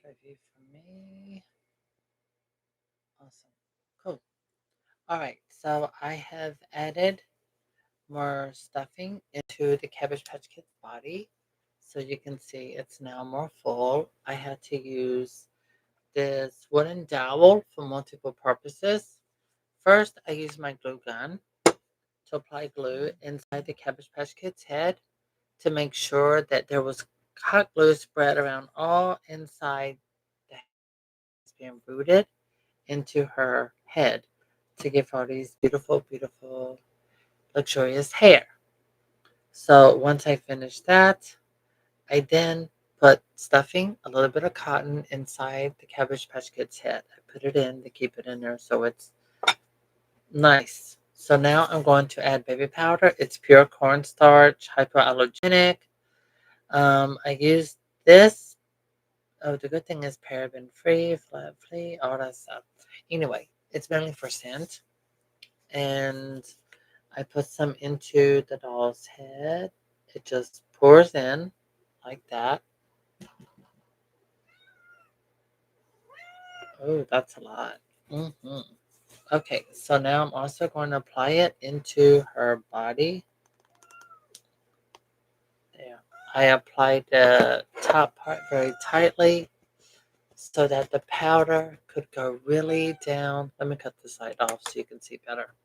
better view for me. Awesome. Cool. All right. So I have added more stuffing into the Cabbage Patch Kids body. So you can see it's now more full. I had to use this wooden dowel for multiple purposes. First, I used my glue gun to apply glue inside the Cabbage Patch Kid's head to make sure that there was hot glue spread around all inside the head being rooted into her head to give her these beautiful, beautiful, luxurious hair. So once I finished that, I then put stuffing, a little bit of cotton inside the Cabbage Patch Kid's head. I put it in to keep it in there so it's nice. So now I'm going to add baby powder. It's pure cornstarch, hypoallergenic. I used this. Oh, the good thing is paraben free, flat free, all that stuff. Anyway, it's mainly for scent. And I put some into the doll's head. It just pours in like that. Oh, that's a lot. Okay, so now I'm also going to apply it into her body. There. I applied the top part very tightly so that the powder could go really down. Let me cut the side off so you can see better.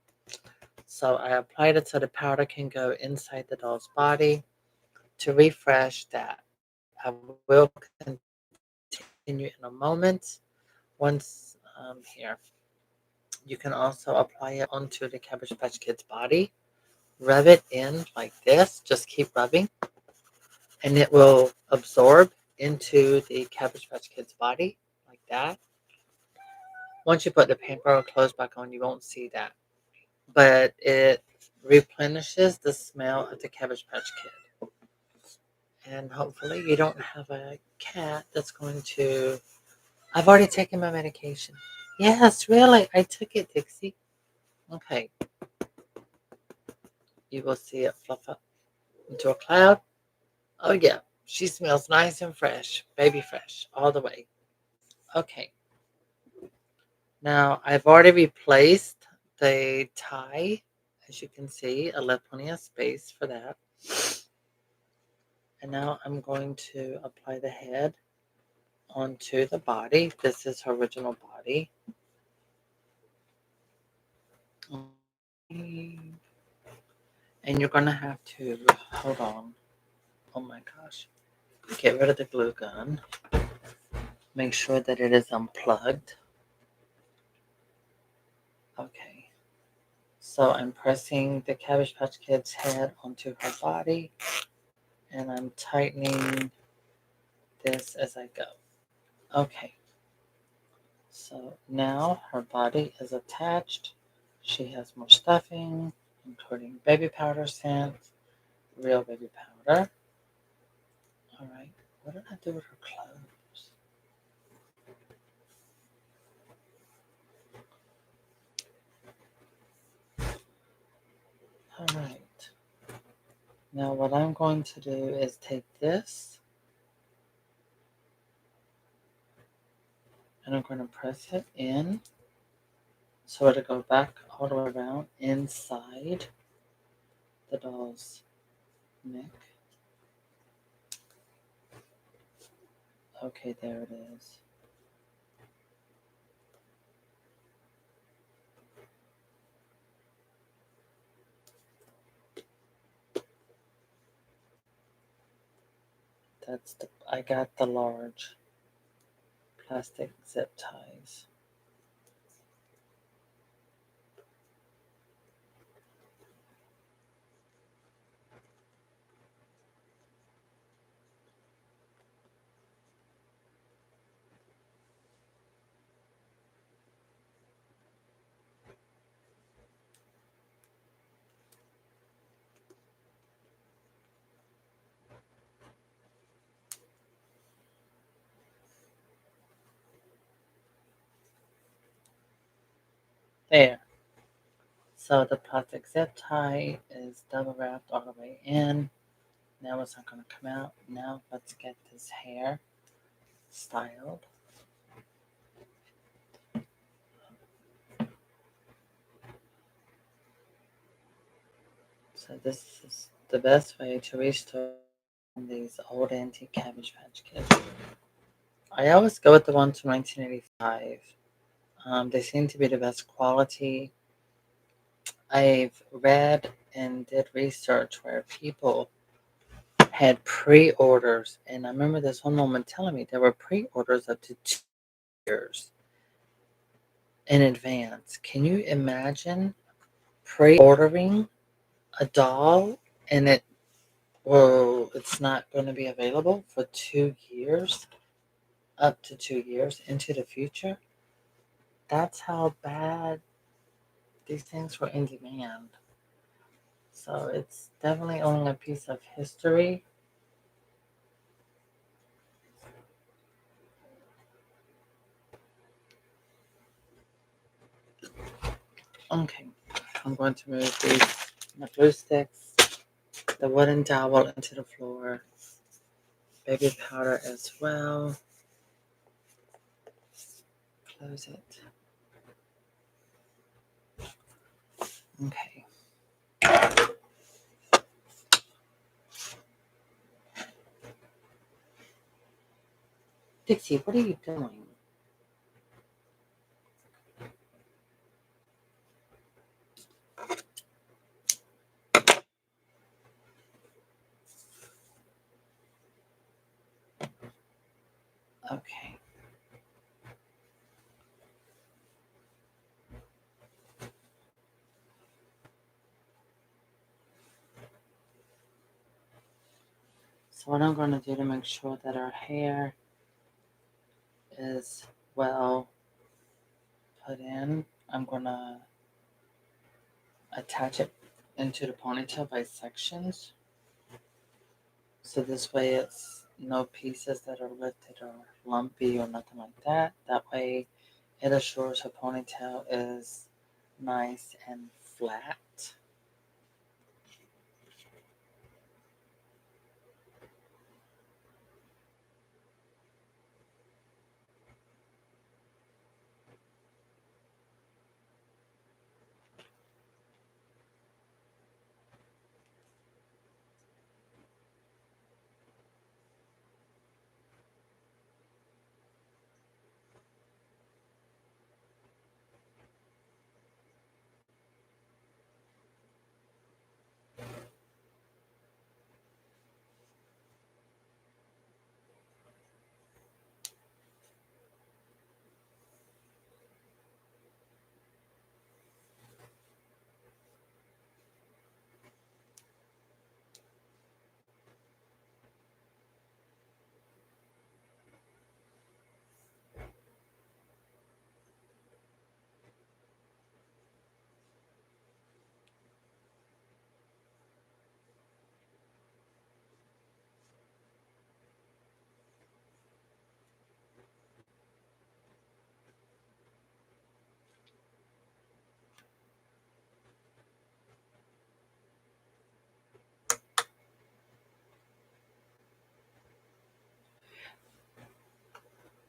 So I applied it so the powder can go inside the doll's body to refresh that. I will continue in a moment. Once here, you can also apply it onto the Cabbage Patch Kid's body. Rub it in like this. Just keep rubbing, and it will absorb into the Cabbage Patch Kid's body like that. Once you put the paper or clothes back on, you won't see that. But it replenishes the smell of the Cabbage Patch Kid. And hopefully you don't have a cat that's going to... I've already taken my medication. Yes, really. I took it, Dixie. Okay. You will see it fluff up into a cloud. Oh, yeah. She smells nice and fresh. Baby fresh. All the way. Okay. Now, I've already replaced the tie. As you can see, I left plenty of space for that. And now I'm going to apply the head onto the body. This is her original body. And you're going to have to, hold on. Oh my gosh. Get rid of the glue gun. Make sure that it is unplugged. Okay. So I'm pressing the Cabbage Patch Kid's head onto her body. And I'm tightening this as I go. Okay. So now her body is attached. She has more stuffing, including baby powder scent, real baby powder. All right. What did I do with her clothes? All right. Now what I'm going to do is take this and I'm going to press it in so it'll go back all the way around inside the doll's neck. Okay, there it is. I got the large plastic zip ties. There. So the plastic zip tie is double wrapped all the way in. Now it's not going to come out. Now let's get this hair styled. So this is the best way to restore these old antique Cabbage Patch Kids. I always go with the ones from 1985. They seem to be the best quality. I've read and did research where people had pre-orders, and I remember this one woman telling me there were pre-orders up to 2 years in advance. Can you imagine pre-ordering a doll and it's not going to be available for 2 years, up to 2 years into the future? That's how bad these things were in demand. So it's definitely owning a piece of history. Okay, I'm going to move my glue sticks, the wooden dowel into the floor, baby powder as well. Close it. Okay. Dixie, what are you doing? Okay. So what I'm going to do to make sure that our hair is well put in, I'm going to attach it into the ponytail by sections. So this way it's no pieces that are lifted or lumpy or nothing like that. That way it assures her ponytail is nice and flat.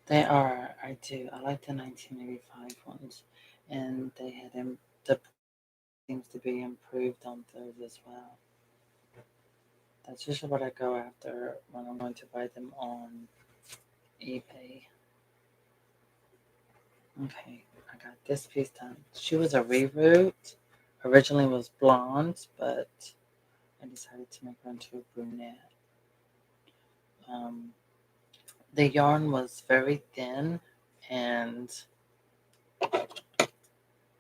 They are, I do. I like the 1985 ones. And they had the seems to be improved on those as well. That's usually what I go after when I'm going to buy them on eBay. Okay, I got this piece done. She was a Reroot. Originally was blonde, but I decided to make her into a brunette. Um, the yarn was very thin and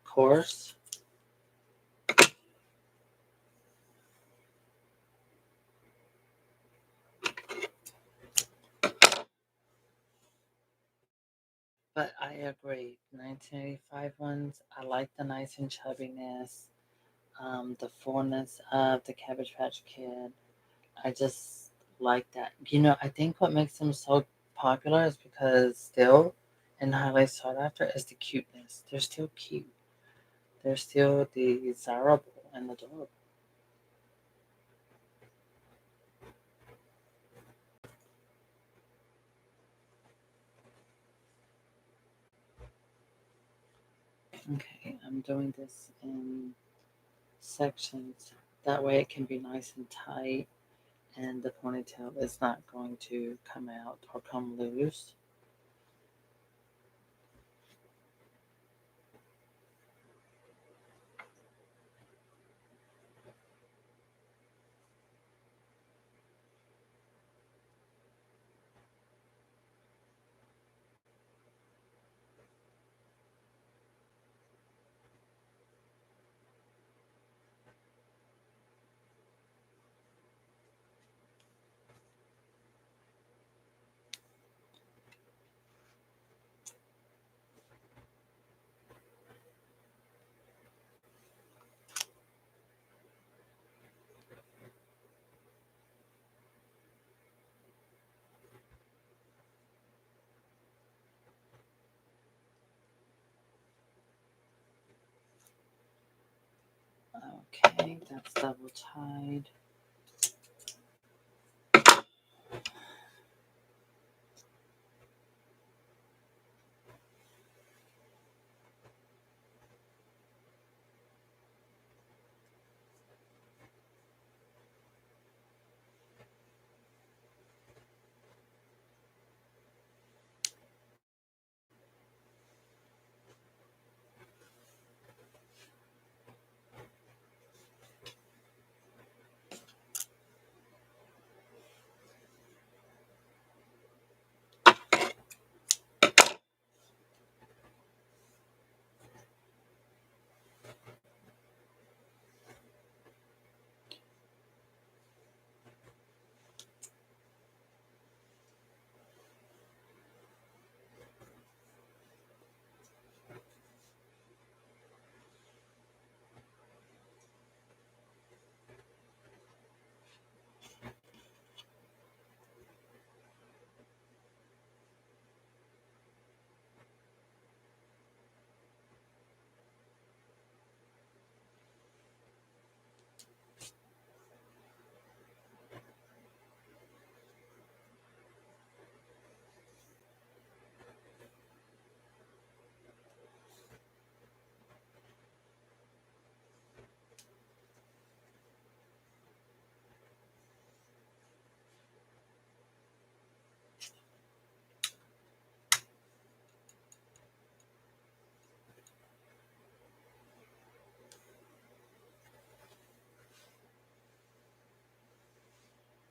coarse. But I agree. 1985 ones, I like the nice and chubbiness, the fullness of the Cabbage Patch Kid. I just like that. I think what makes them so popular is because still and highly sought after is the cuteness. They're still cute. They're still desirable and adorable. Okay, I'm doing this in sections. That way it can be nice and tight and the ponytail is not going to come out or come loose. Okay, that's double tied.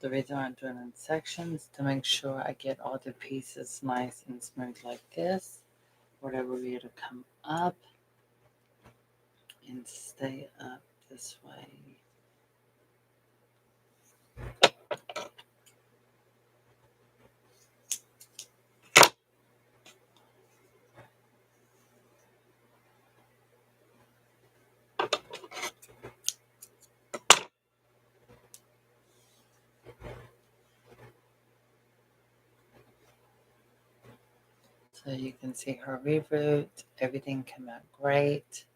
The reason I'm doing it in sections to make sure I get all the pieces nice and smooth like this. Whatever way to come up and stay up this way. So you can see her reroot. Everything came out great.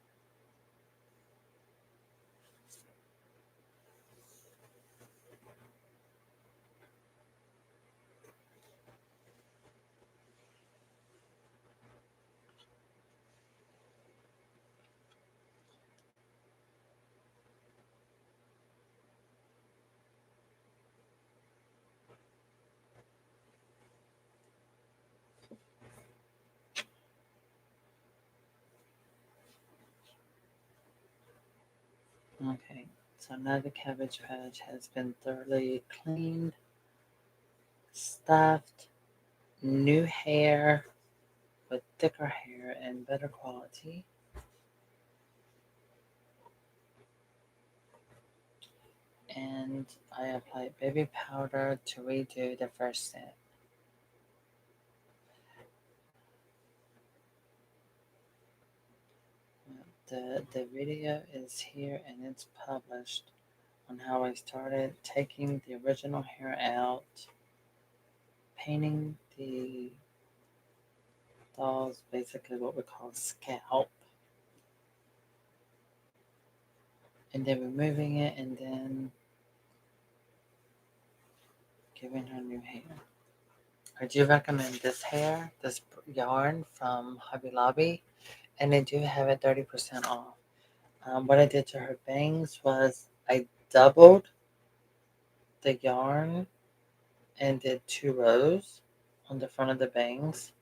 Okay, so now the cabbage patch has been thoroughly cleaned, stuffed, new hair with thicker hair and better quality. And I applied baby powder to redo the first set. The video is here and it's published on how I started taking the original hair out, painting the doll's basically what we call scalp, and then removing it and then giving her new hair. I do recommend this hair, this yarn from Hobby Lobby, and they do have it 30% off. What I did to her bangs was I doubled the yarn and did 2 rows on the front of the bangs.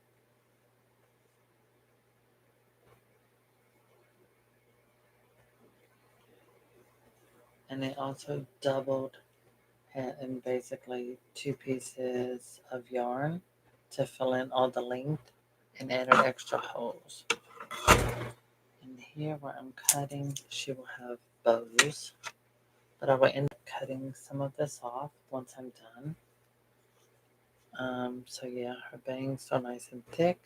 And I also doubled in basically 2 pieces of yarn to fill in all the length and added extra holes. And here where I'm cutting, she will have bows, but I will end up cutting some of this off once I'm done. So yeah, her bangs are nice and thick.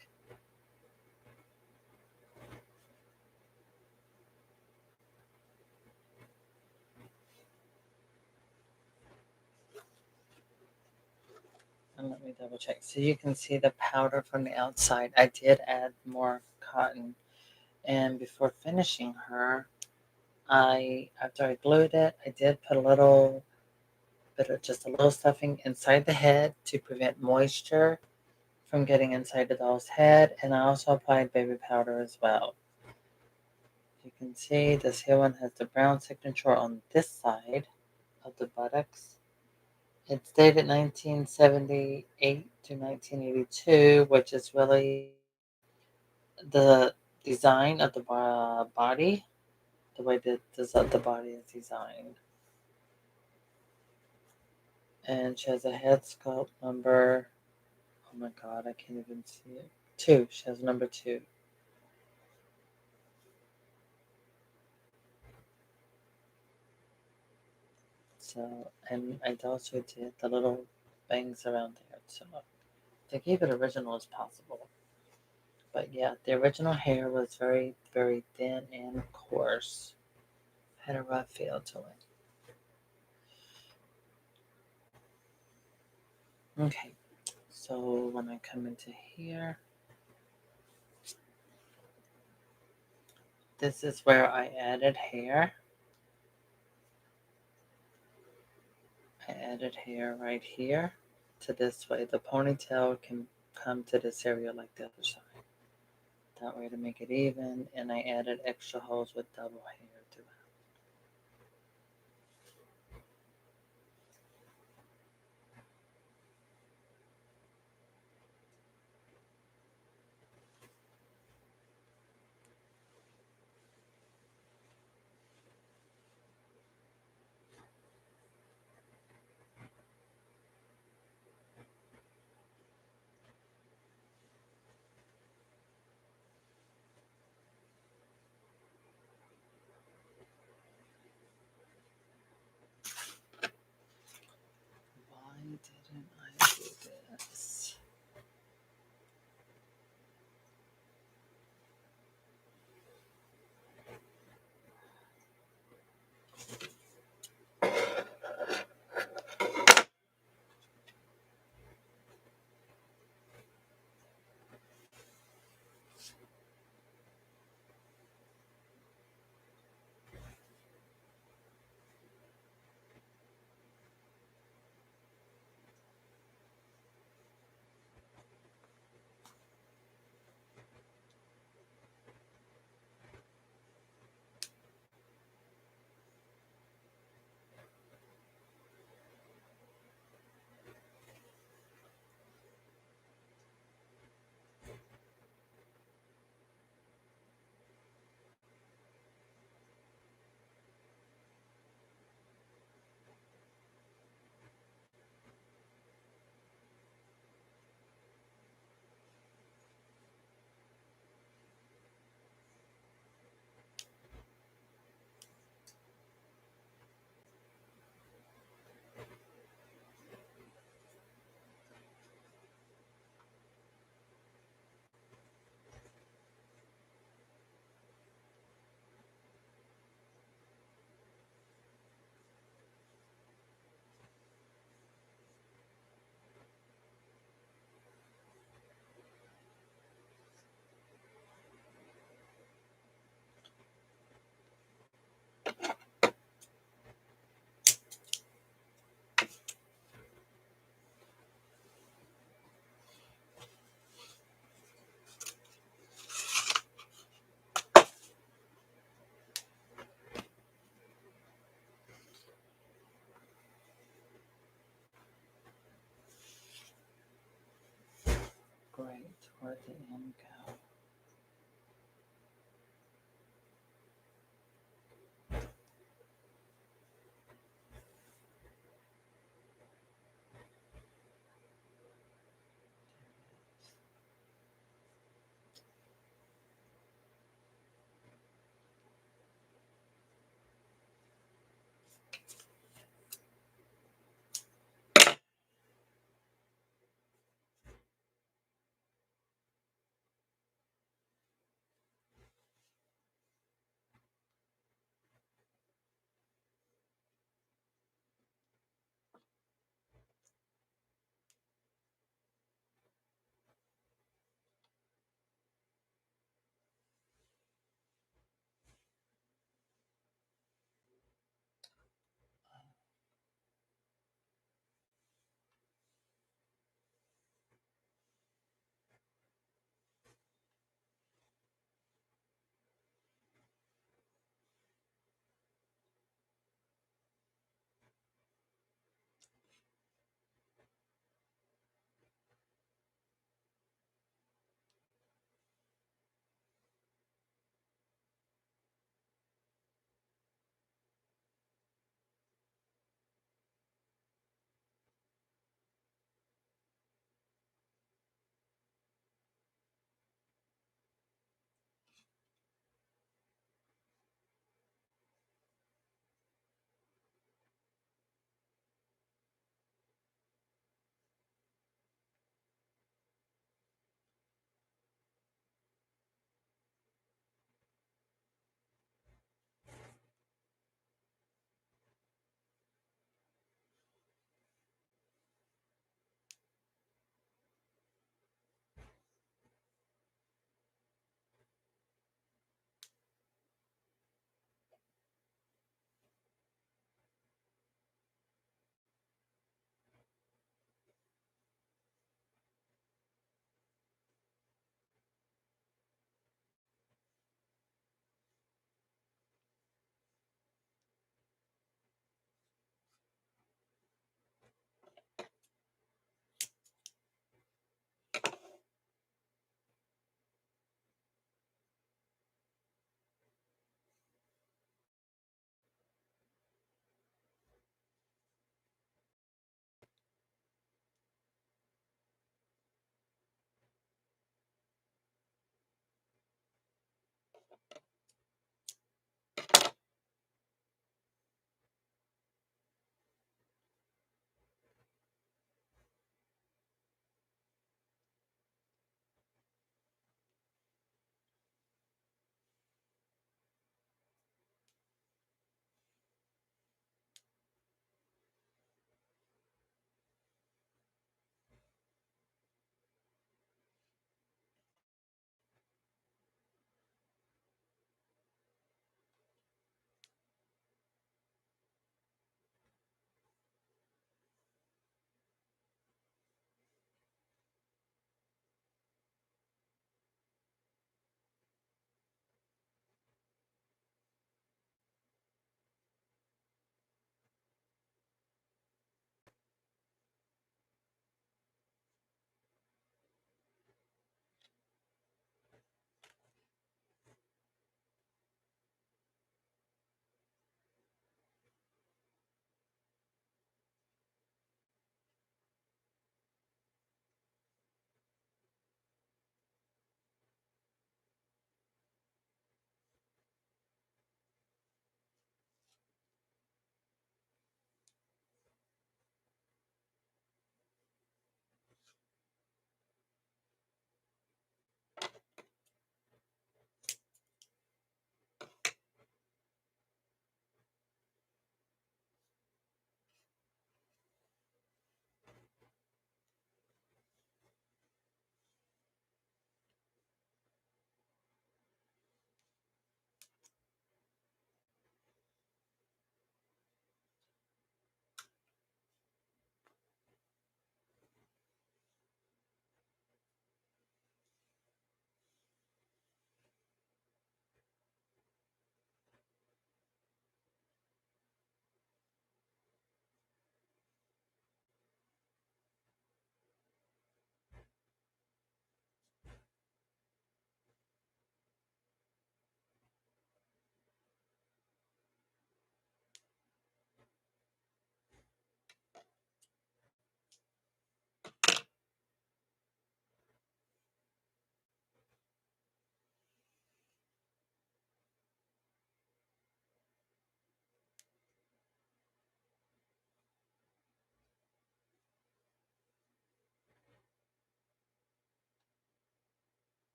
And let me double check. So you can see the powder from the outside. I did add more cotton. And before finishing her, after I glued it, I did put a little bit of just a little stuffing inside the head to prevent moisture from getting inside the doll's head. And I also applied baby powder as well. You can see this here one has the brown signature on this side of the buttocks. It's dated 1978 to 1982, which is really the design of the body, the way that the body is designed. And she has a head sculpt number, oh my god, I can't even see it. 2. She has number 2. So, and I also did the little bangs around there. So to keep it original as possible. But yeah, the original hair was very, very thin and coarse. Had a rough feel to it. Okay, so when I come into here, this is where I added hair. I added hair right here to this way. The ponytail can come to this area like the other side. That way to make it even, and I added extra holes with double hair to it.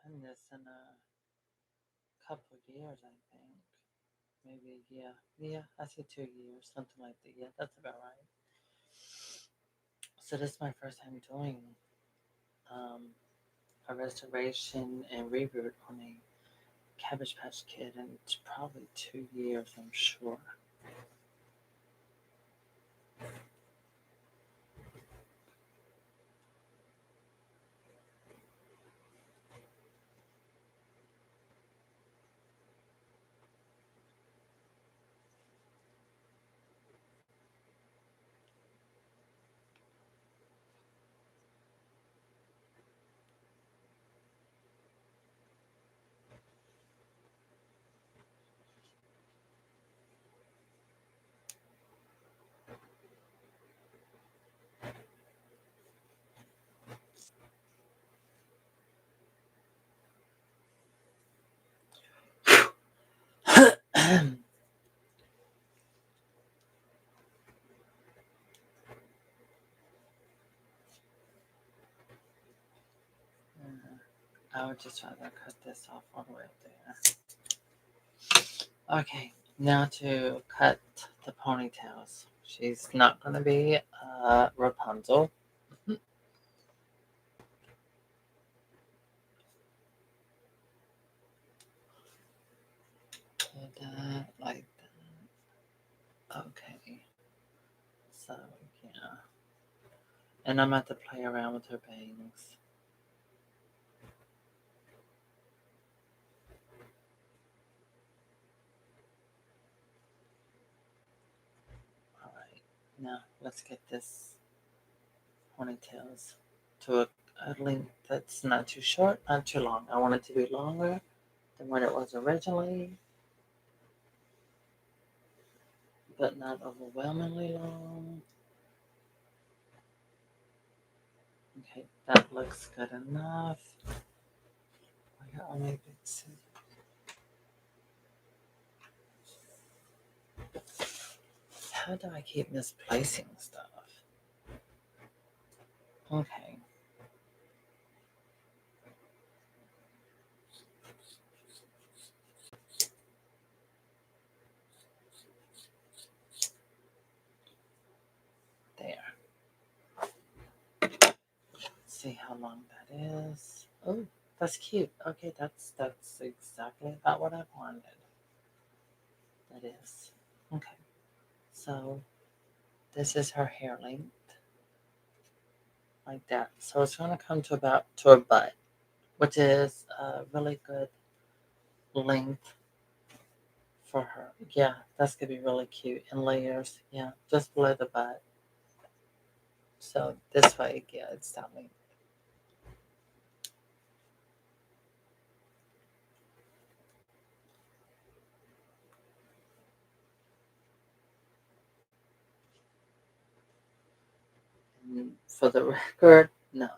done this in a couple years, I think. Maybe, yeah. Yeah, I say 2 years, something like that. Yeah, that's about right. So this is my first time doing um, a restoration and reroot on a Cabbage Patch Kid, and it's probably 2 years, I'm sure. I would just rather cut this off all the way up there. Okay, now to cut the ponytails. She's not going to be Rapunzel. Like that. Okay. So, yeah. And I'm about to play around with her bangs. Alright. Now, let's get this ponytails to a length that's not too short, not too long. I want it to be longer than what it was originally, but not overwhelmingly long. Okay, that looks good enough. I got my big scissors. How do I keep misplacing stuff? Okay. There. See how long that is. Oh, that's cute. Okay, that's exactly about what I wanted. That is. Okay. So this is her hair length. Like that. So it's gonna come to about to her butt, which is a really good length for her. Yeah, that's gonna be really cute in layers. Yeah, just below the butt. So this way, yeah, it's that length. For the record, no,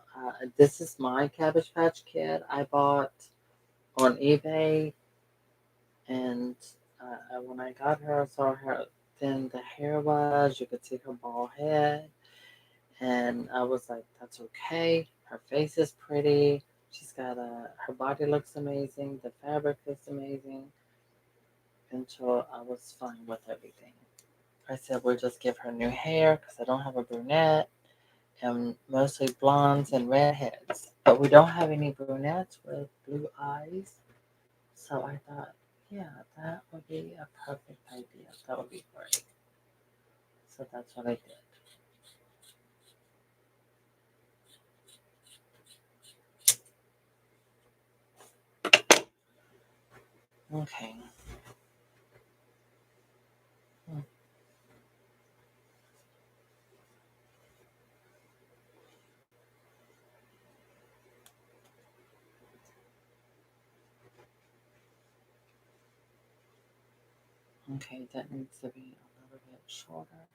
this is my Cabbage Patch Kid I bought on eBay, and when I got her, I saw how thin the hair was. You could see her bald head, and I was like, "That's okay." Her face is pretty. She's got her body looks amazing. The fabric looks amazing. And so I was fine with everything. I said, "We'll just give her new hair because I don't have a brunette." And mostly blondes and redheads. But we don't have any brunettes with blue eyes. So I thought, yeah, that would be a perfect idea. That would be great. So that's what I did. Okay. Okay, that needs to be a little bit shorter.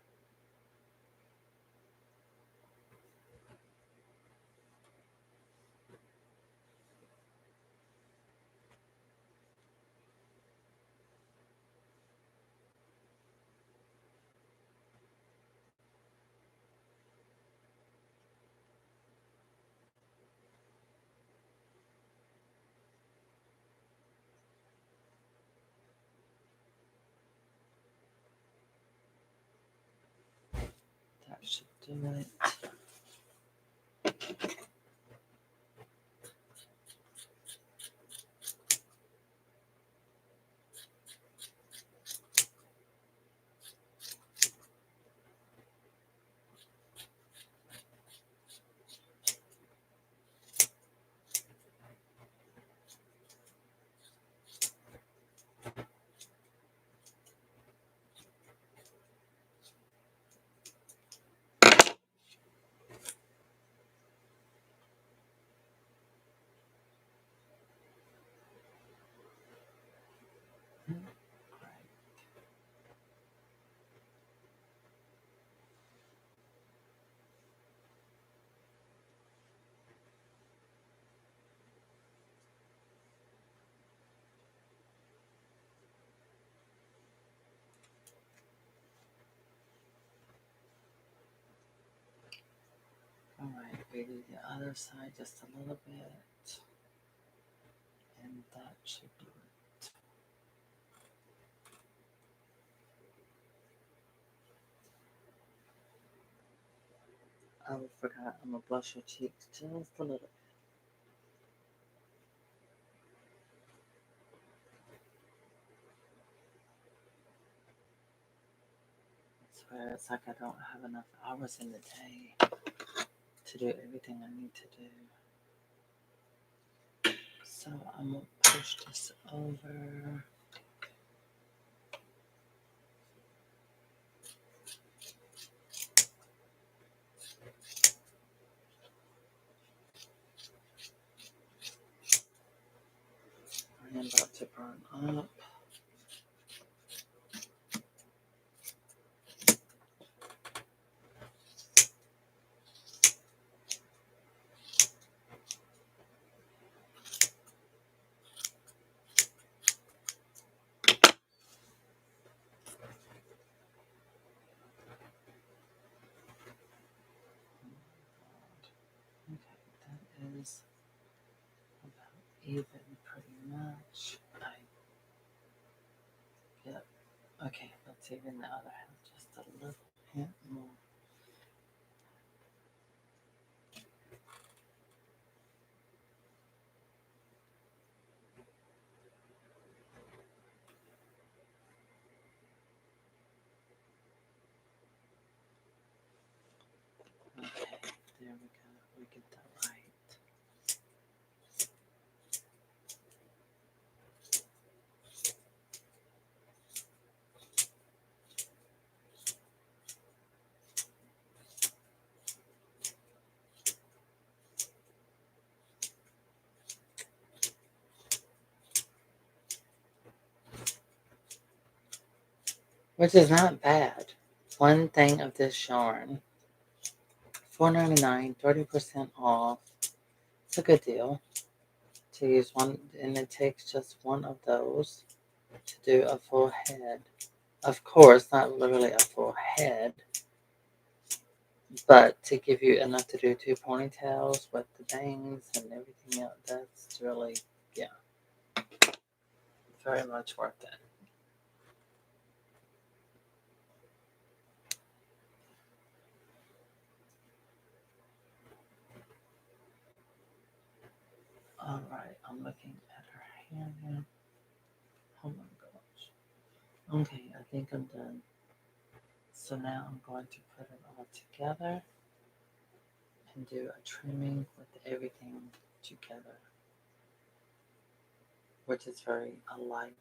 should do it. All right, we do the other side just a little bit, and that should do it. I forgot, I'm gonna blush your cheeks just a little bit. I swear, it's like I don't have enough hours in the day to do everything I need to do. So I'm gonna push this over. I am about to burn up. Okay, that is about even pretty much. Yep. Okay, let's even the other hand just a little bit more. Okay, there we go. We get that right. Which is not bad. One thing of this yarn, $4.99, 30% off. It's a good deal to use one, and it takes just one of those to do a full head. Of course, not literally a full head, but to give you enough to do 2 ponytails with the bangs and everything else. That's really, yeah, very much worth it. All right, I'm looking at her hair now. Oh my gosh. Okay, I think I'm done. So now I'm going to put it all together and do a trimming with everything together, which is very light.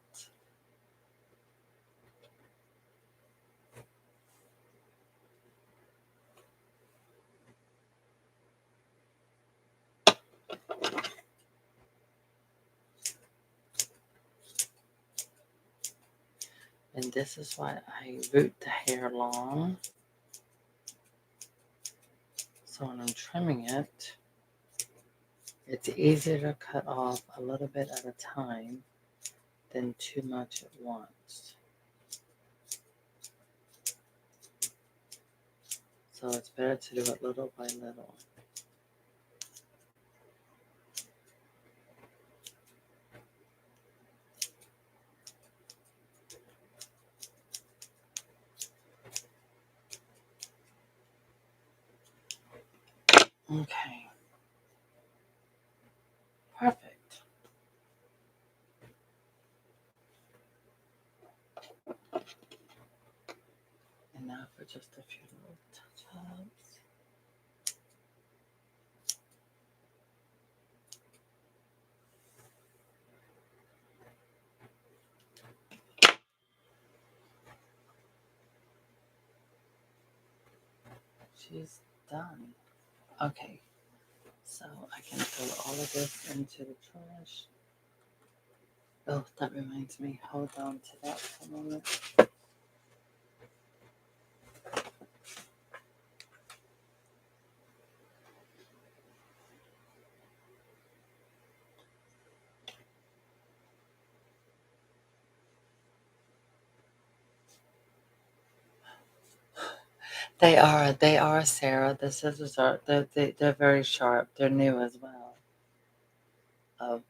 And this is why I root the hair long. So when I'm trimming it, it's easier to cut off a little bit at a time than too much at once. So it's better to do it little by little. Perfect. And now for just a few little touch-ups. She's done. Okay, so I can throw all of this into the trash. Oh, that reminds me. Hold on to that for a moment. They are, Sarah. The scissors are, they're very sharp. They're new as well. Oh,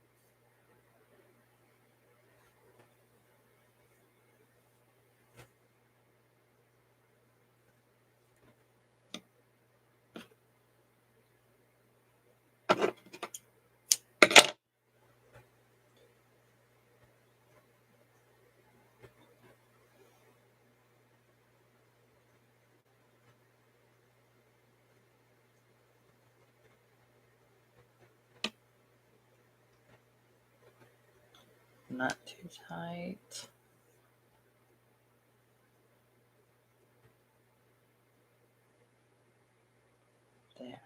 not too tight. There.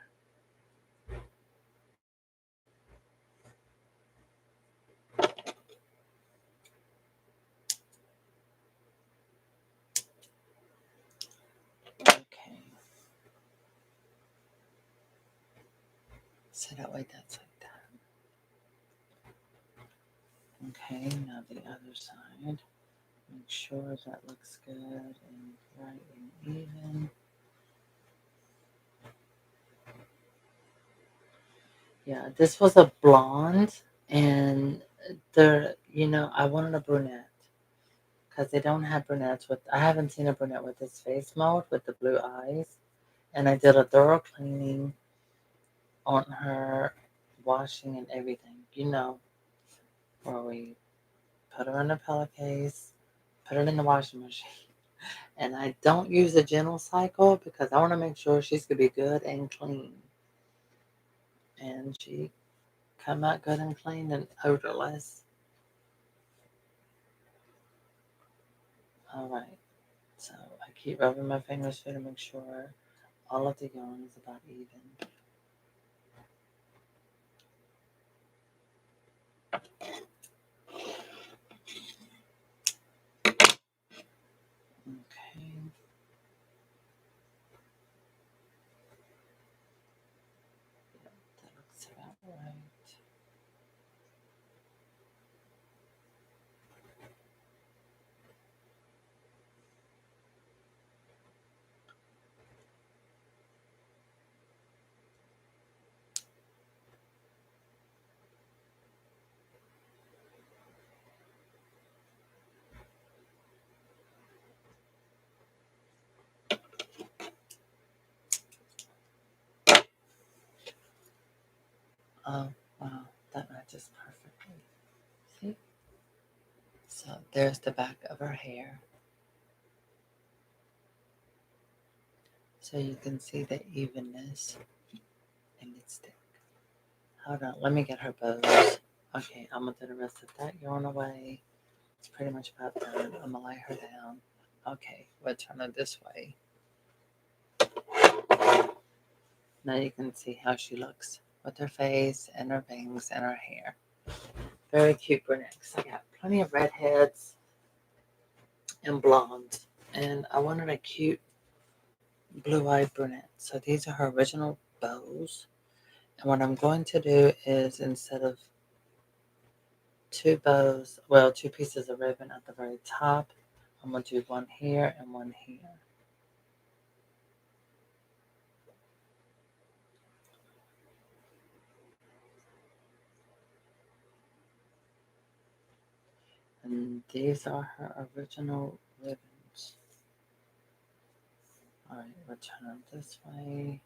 Okay. So that way that's like that. Okay, now the other side. Make sure that looks good and right and even. Yeah, this was a blonde, and I wanted a brunette because they don't have brunettes with. I haven't seen a brunette with this face mold with the blue eyes, and I did a thorough cleaning on her, washing and everything. Where we put her in a pillowcase, put it in the washing machine. And I don't use a gentle cycle because I want to make sure she's going to be good and clean. And she come out good and clean and odorless. All right. So I keep rubbing my fingers through to make sure all of the yarn is about even. Okay. Yep, that looks about right. Oh, wow. That matches perfectly. See? So there's the back of her hair. So you can see the evenness in its thick. Hold on, let me get her bows. Okay, I'm gonna do the rest of that yarn away. It's pretty much about done. I'm gonna lay her down. Okay, we'll turn her this way. Now you can see how she looks with her face and her bangs and her hair. Very cute brunettes. I got plenty of redheads and blondes. And I wanted a cute blue-eyed brunette. So these are her original bows. And what I'm going to do is instead of two pieces of ribbon at the very top, I'm going to do one here and one here. And these are her original ribbons. Alright, we'll turn them this way.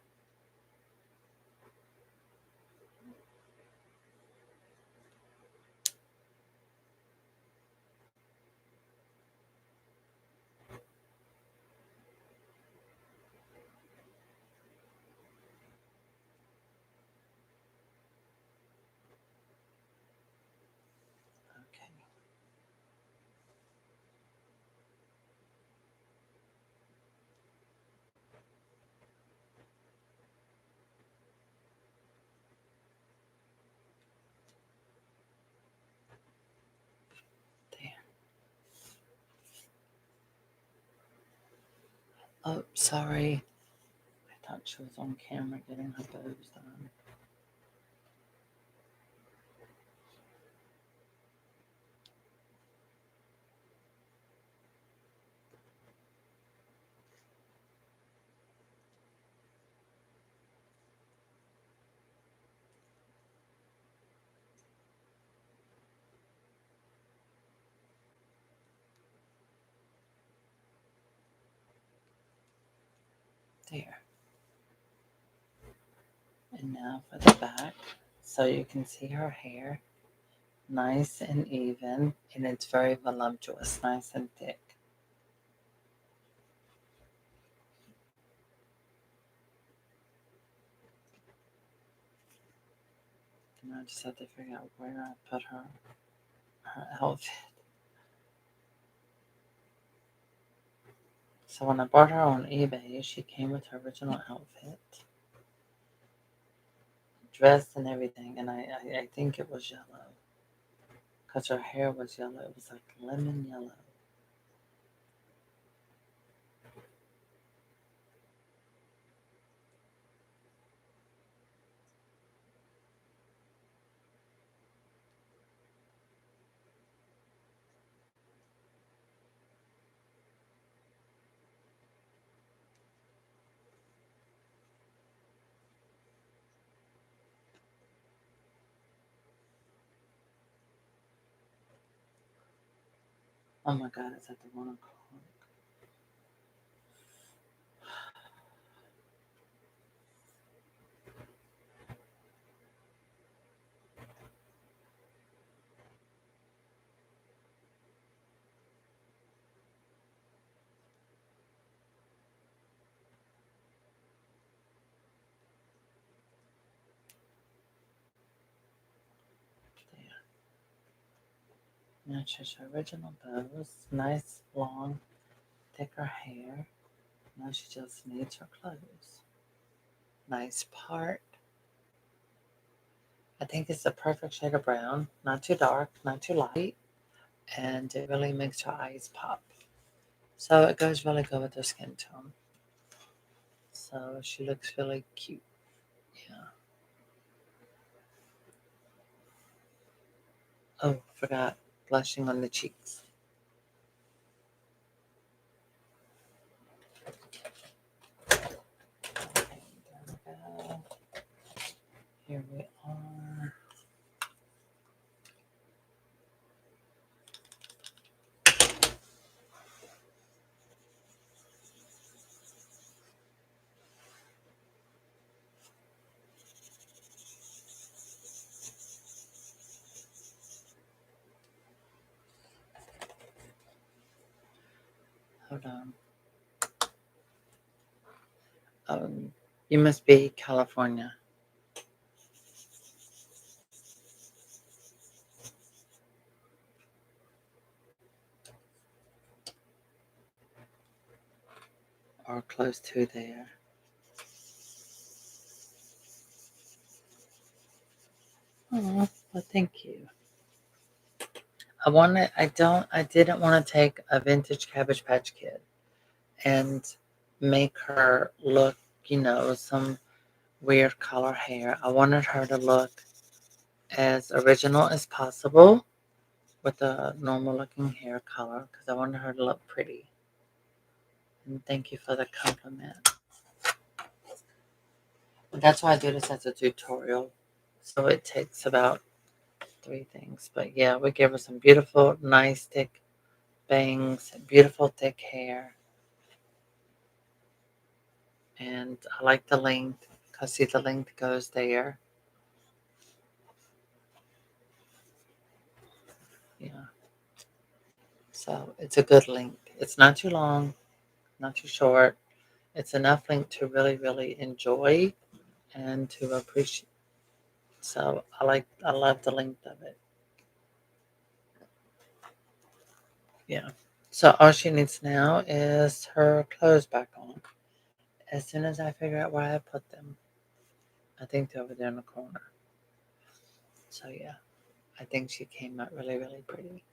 Oh, sorry. I thought she was on camera getting her bows done. There. And now for the back. So you can see her hair. Nice and even. And it's very voluptuous. Nice and thick. And I just have to figure out where I put her outfit. So when I bought her on eBay, she came with her original outfit, dress and everything, and I think it was yellow because her hair was yellow. It was like lemon yellow. Oh my God, it's at the 1 o'clock. There. Now she's her original bows, nice, long, thicker hair. Now she just needs her clothes. Nice part. I think it's the perfect shade of brown. Not too dark, not too light. And it really makes her eyes pop. So it goes really good with her skin tone. So she looks really cute. Yeah. Oh, forgot blushing on the cheeks. Okay, there we go. Here we are. Hold on. You must be California or close to there. Oh, well, thank you. I didn't want to take a vintage Cabbage Patch Kid and make her look, some weird color hair. I wanted her to look as original as possible with a normal looking hair color because I wanted her to look pretty. And thank you for the compliment. And that's why I do this as a tutorial. So it takes about 3 things. But yeah, we gave her some beautiful, nice, thick bangs, beautiful, thick hair. And I like the length because see the length goes there. Yeah. So it's a good length. It's not too long, not too short. It's enough length to really, really enjoy and to appreciate. So I love the length of it. Yeah. So all she needs now is her clothes back on. As soon as I figure out where I put them, I think they're over there in the corner. So yeah, I think she came out really, really pretty.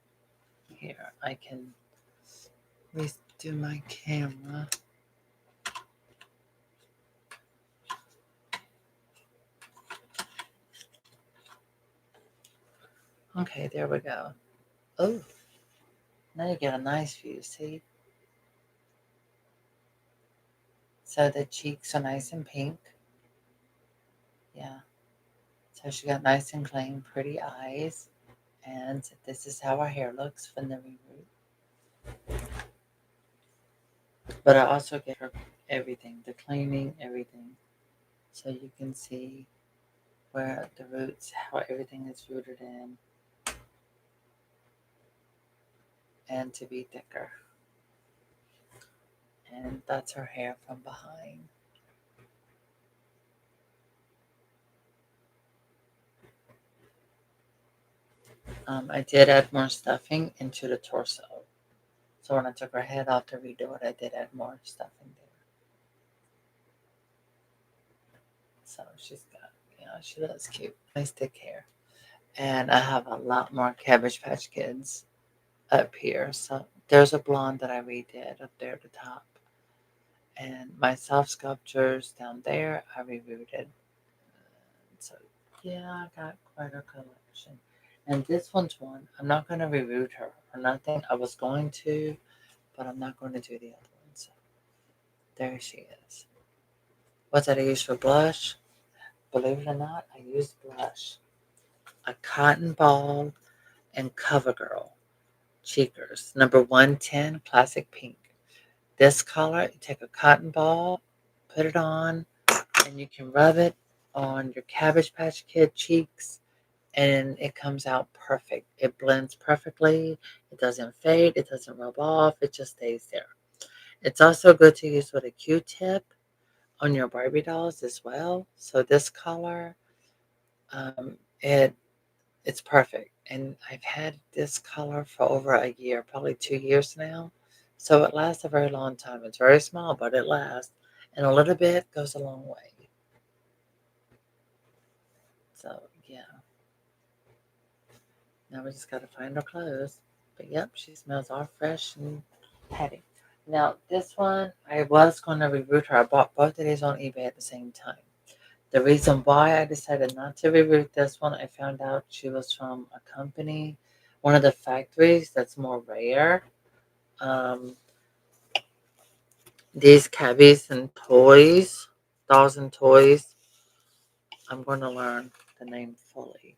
Here, I can redo my camera. Okay, there we go. Oh, now you get a nice view, see? So the cheeks are nice and pink. Yeah. So she got nice and clean, pretty eyes. And this is how her hair looks from the reroot. But I also get her everything, the cleaning, everything. So you can see where the roots, how everything is rooted in, and to be thicker. And that's her hair from behind. I did add more stuffing into the torso. So when I took her head off to redo it, I did add more stuffing there. So she's got, she looks cute. Nice thick hair. And I have a lot more Cabbage Patch Kids up here. So there's a blonde that I redid up there at the top. And my soft sculptures down there, I rerooted. So yeah, I got quite a collection. And this one's one. I'm not going to reroot her or nothing. I was going to, but I'm not going to do the other one. So there she is. What did I use for blush? Believe it or not, I used blush. A cotton ball and CoverGirl Cheekers. Number 110, Classic Pink. This color, you take a cotton ball, put it on, and you can rub it on your Cabbage Patch Kid cheeks, and it comes out perfect. It blends perfectly. It doesn't fade. It doesn't rub off. It just stays there. It's also good to use with a Q-tip on your Barbie dolls as well. So this color, um, it it's perfect. And I've had this color for over a year, probably 2 years now. So it lasts a very long time. It's very small, but it lasts. And a little bit goes a long way. So yeah. Now we just got to find her clothes. But yep, she smells all fresh and petty. Now this one, I was going to reroot her. I bought both of these on eBay at the same time. The reason why I decided not to reroot this one, I found out she was from a company, one of the factories that's more rare. Um, these cabbies and toys, dolls and toys, I'm going to learn the name fully.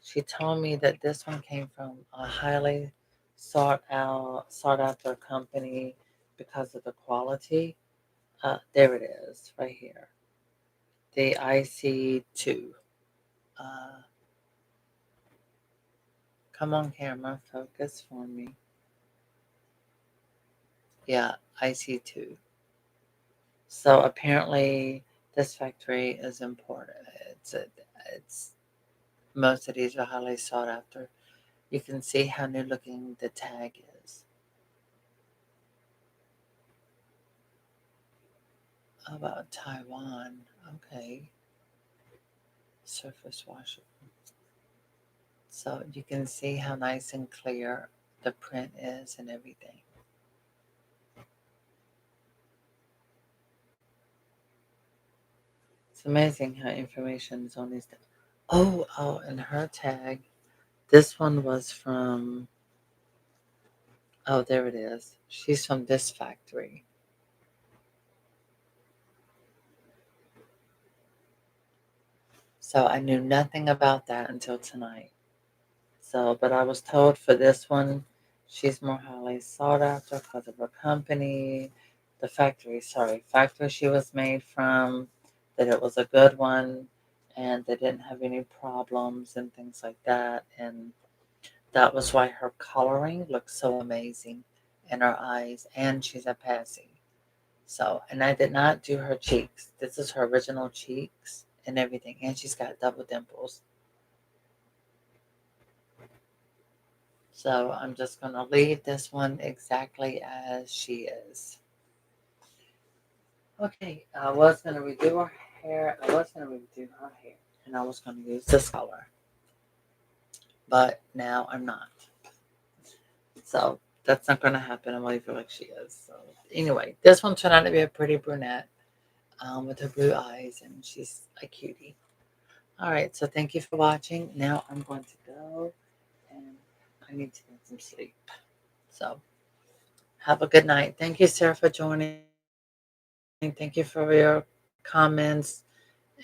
She told me that this one came from a highly sought after company because of the quality. There it is, right here. The IC2. Uh, Come on, camera, focus for me. Yeah, IC2. So apparently, this factory is important. It's most of these are highly sought after. You can see how new looking the tag is. How about Taiwan? Okay, surface washable. So you can see how nice and clear the print is and everything. It's amazing how information is on these. Oh, and her tag. This one was from. Oh, there it is. She's from this factory. So I knew nothing about that until tonight. So, but I was told for this one, she's more highly sought after because of her company, the factory she was made from, that it was a good one, and they didn't have any problems and things like that. And that was why her coloring looks so amazing in her eyes, and she's a passy. So, and I did not do her cheeks. This is her original cheeks and everything, and she's got double dimples. So I'm just going to leave this one exactly as she is. Okay, I was going to redo her hair. I was going to redo her hair, and I was going to use this color. But now I'm not. So that's not going to happen. I'm going to leave her like she is. So anyway, this one turned out to be a pretty brunette with her blue eyes, and she's a cutie. All right, so thank you for watching. Now I'm going to go I need to get some sleep. So have a good night. Thank you, Sarah, for joining. Thank you for your comments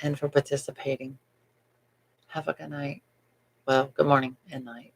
and for participating. Have a good night. Well, good morning and night.